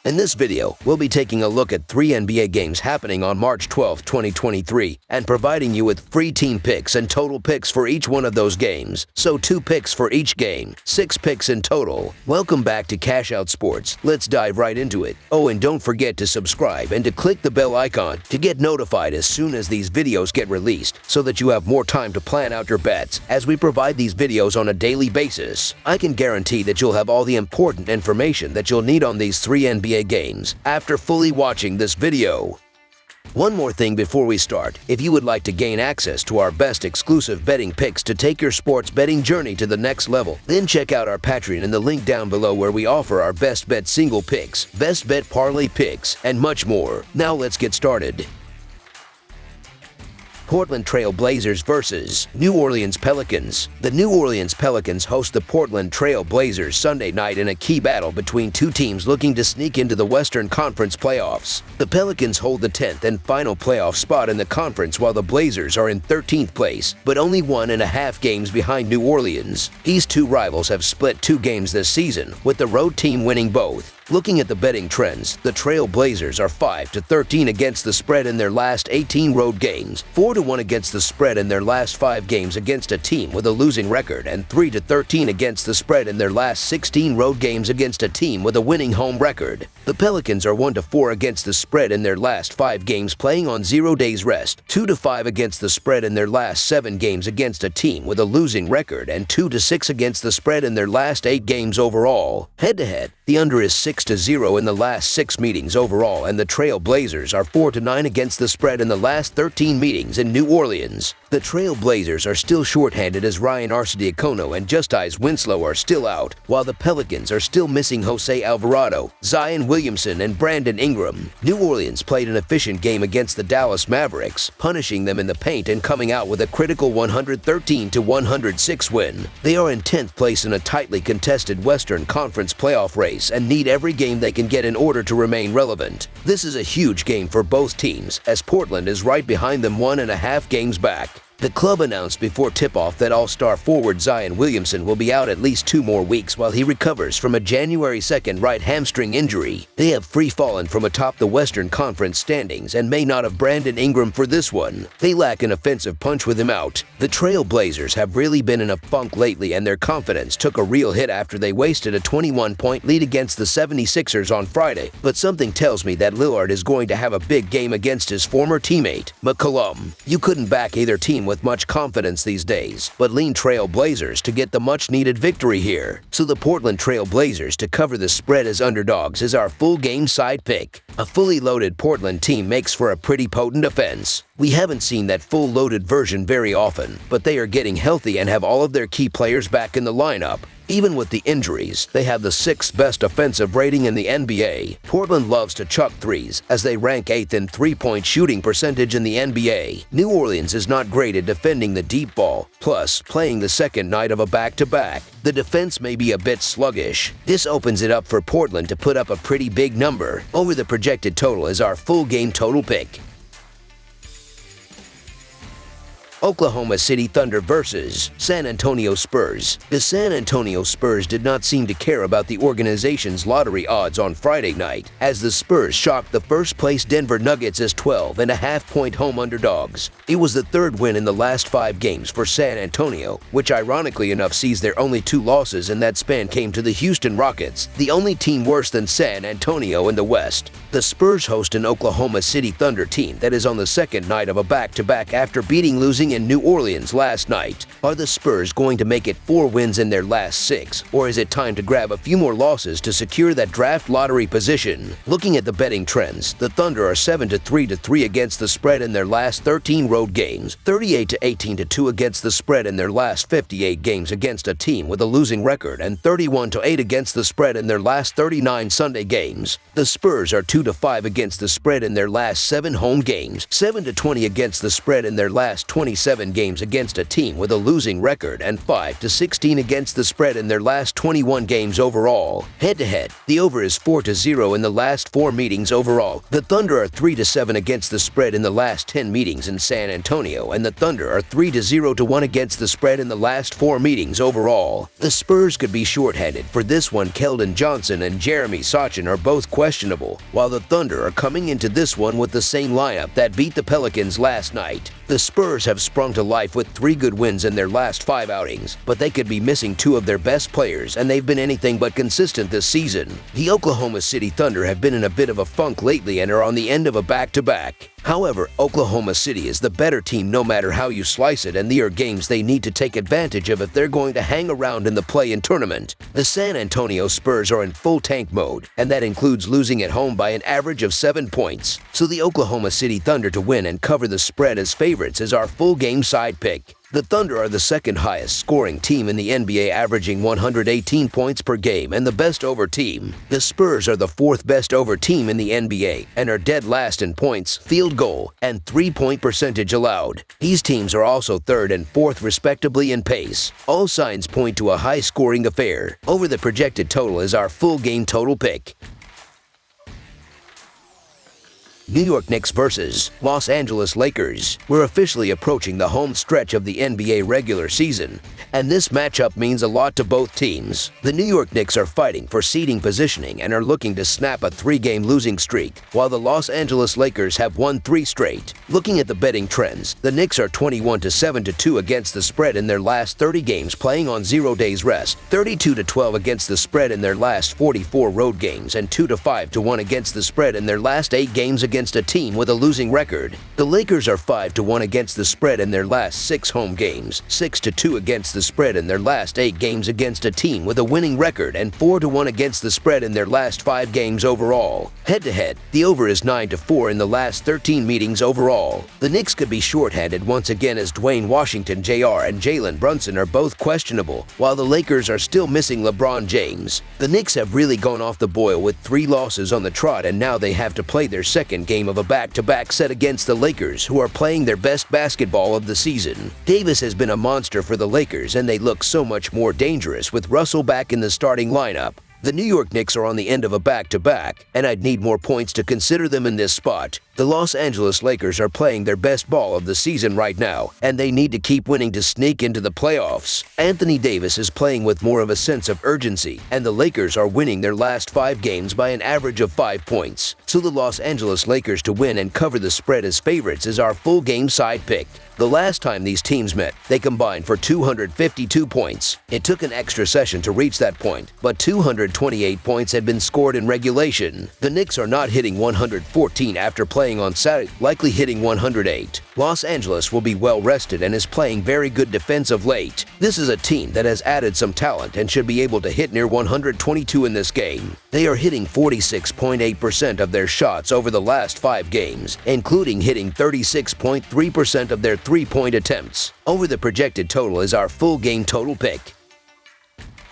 In this video, we'll be taking a look at 3 NBA games happening on March 12, 2023, and providing you with free team picks and total picks for each one of those games. So 2 picks for each game, 6 picks in total. Welcome back to Cash Out Sports. Let's dive right into it. Oh, and don't forget to subscribe and to click the bell icon to get notified as soon as these videos get released, so that you have more time to plan out your bets as we provide these videos on a daily basis. I can guarantee that you'll have all the important information that you'll need on these 3 NBA games after fully watching this video. One more thing before we start. If you would like to gain access to our best exclusive betting picks to take your sports betting journey to the next level, then check out our Patreon in the link down below, where we offer our best bet single picks, best bet parlay picks, and much more. Now let's get started. Portland Trail Blazers versus New Orleans Pelicans. The New Orleans Pelicans host the Portland Trail Blazers Sunday night in a key battle between two teams looking to sneak into the Western Conference playoffs. The Pelicans hold the 10th and final playoff spot in the conference, while the Blazers are in 13th place, but only 1.5 games behind New Orleans. These two rivals have split 2 games this season, with the road team winning both. Looking at the betting trends, the Trail Blazers are 5-13 against the spread in their last 18 road games, 4-1 against the spread in their last 5 games against a team with a losing record, and 3-13 against the spread in their last 16 road games against a team with a winning home record. The Pelicans are 1-4 against the spread in their last 5 games playing on 0 days rest, 2-5 against the spread in their last 7 games against a team with a losing record, and 2-6 against the spread in their last 8 games overall. Head-to-head, the under is 6-0 in the last 6 meetings overall, and the Trail Blazers are 4-9 against the spread in the last 13 meetings in New Orleans. The Trail Blazers are still shorthanded as Ryan Arcidiacono and Justice Winslow are still out, while the Pelicans are still missing Jose Alvarado, Zion Williamson, and Brandon Ingram. New Orleans played an efficient game against the Dallas Mavericks, punishing them in the paint and coming out with a critical 113-106 win. They are in 10th place in a tightly contested Western Conference playoff race and need every game they can get in order to remain relevant. This is a huge game for both teams, as Portland is right behind them 1.5 games back. The club announced before tip-off that all-star forward Zion Williamson will be out at least 2 more weeks while he recovers from a January 2nd right hamstring injury. They have free-fallen from atop the Western Conference standings and may not have Brandon Ingram for this one. They lack an offensive punch with him out. The Trail Blazers have really been in a funk lately, and their confidence took a real hit after they wasted a 21-point lead against the 76ers on Friday. But something tells me that Lillard is going to have a big game against his former teammate, McCollum. You couldn't back either team with much confidence these days, but lean Trail Blazers to get the much-needed victory here. So the Portland Trail Blazers to cover the spread as underdogs is our full game side pick. A fully loaded Portland team makes for a pretty potent offense. We haven't seen that full loaded version very often, but they are getting healthy and have all of their key players back in the lineup. Even with the injuries, they have the 6th best offensive rating in the NBA. Portland loves to chuck threes, as they rank 8th in 3-point shooting percentage in the NBA. New Orleans is not great at defending the deep ball, plus playing the second night of a back-to-back. The defense may be a bit sluggish. This opens it up for Portland to put up a pretty big number. Over the projected total is our full game total pick. Oklahoma City Thunder versus San Antonio Spurs. The San Antonio Spurs did not seem to care about the organization's lottery odds on Friday night, as the Spurs shocked the first-place Denver Nuggets as 12.5-point home underdogs. It was the 3rd win in the last 5 games for San Antonio, which ironically enough sees their only 2 losses in that span came to the Houston Rockets, the only team worse than San Antonio in the West. The Spurs host an Oklahoma City Thunder team that is on the 2nd night of a back-to-back after losing in New Orleans last night. Are the Spurs going to make it 4 wins in their last 6, or is it time to grab a few more losses to secure that draft lottery position? Looking at the betting trends, the Thunder are 7-3 against the spread in their last 13 road games, 38-18 against the spread in their last 58 games against a team with a losing record, and 31-8 against the spread in their last 39 Sunday games. The Spurs are 2-5 against the spread in their last 7 home games, 7-20 against the spread in their last 20 27 games against a team with a losing record and 5-16 against the spread in their last 21 games overall. Head-to-head, the over is 4-0 in the last 4 meetings overall. The Thunder are 3-7 against the spread in the last 10 meetings in San Antonio, and the Thunder are 3-0-1 against the spread in the last 4 meetings overall. The Spurs could be shorthanded. For this one, Keldon Johnson and Jeremy Sochan are both questionable, while the Thunder are coming into this one with the same lineup that beat the Pelicans last night. The Spurs have sprung to life with 3 good wins in their last 5 outings, but they could be missing 2 of their best players, and they've been anything but consistent this season. The Oklahoma City Thunder have been in a bit of a funk lately and are on the end of a back-to-back. However, Oklahoma City is the better team no matter how you slice it, and they are games they need to take advantage of if they're going to hang around in the play-in tournament. The San Antonio Spurs are in full tank mode, and that includes losing at home by an average of 7 points. So the Oklahoma City Thunder to win and cover the spread as favorites is our full game side pick. The Thunder are the second highest scoring team in the NBA, averaging 118 points per game and the best over team. The Spurs are the 4th best over team in the NBA and are dead last in points, field goal, and 3-point percentage allowed. These teams are also 3rd and 4th respectively in pace. All signs point to a high-scoring affair. Over the projected total is our full game total pick. New York Knicks versus Los Angeles Lakers. We're officially approaching the home stretch of the NBA regular season, and this matchup means a lot to both teams. The New York Knicks are fighting for seeding positioning and are looking to snap a 3-game losing streak, while the Los Angeles Lakers have won 3 straight. Looking at the betting trends, the Knicks are 21-7-2 against the spread in their last 30 games playing on 0 days rest, 32-12 against the spread in their last 44 road games, and 2-5-1 against the spread in their last 8 games against a team with a losing record. The Lakers are 5-1 against the spread in their last 6 home games, 6-2 against the spread in their last 8 games against a team with a winning record, and 4-1 against the spread in their last 5 games overall. Head-to-head, the over is 9-4 in the last 13 meetings overall. The Knicks could be shorthanded once again as Dwayne Washington Jr. and Jalen Brunson are both questionable, while the Lakers are still missing LeBron James. The Knicks have really gone off the boil with 3 losses on the trot, and now they have to play their second game of a back-to-back set against the Lakers, who are playing their best basketball of the season. Davis has been a monster for the Lakers, and they look so much more dangerous with Russell back in the starting lineup. The New York Knicks are on the end of a back-to-back, and I'd need more points to consider them in this spot. The Los Angeles Lakers are playing their best ball of the season right now, and they need to keep winning to sneak into the playoffs. Anthony Davis is playing with more of a sense of urgency, and the Lakers are winning their last 5 games by an average of 5 points. So the Los Angeles Lakers to win and cover the spread as favorites is our full game side pick. The last time these teams met, they combined for 252 points. It took an extra session to reach that point, but 228 points had been scored in regulation. The Knicks are not hitting 114 after playing on Saturday, likely hitting 108. Los Angeles will be well rested and is playing very good defense of late. This is a team that has added some talent and should be able to hit near 122 in this game. They are hitting 46.8% of their shots over the last 5 games, including hitting 36.3% of their 3-point attempts. Over the projected total is our full game total pick.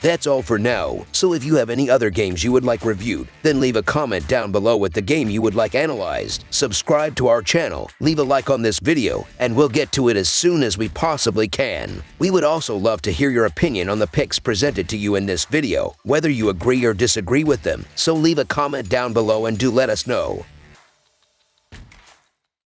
That's all for now, so if you have any other games you would like reviewed, then leave a comment down below with the game you would like analyzed. Subscribe to our channel, leave a like on this video, and we'll get to it as soon as we possibly can. We would also love to hear your opinion on the picks presented to you in this video, whether you agree or disagree with them, so leave a comment down below and do let us know.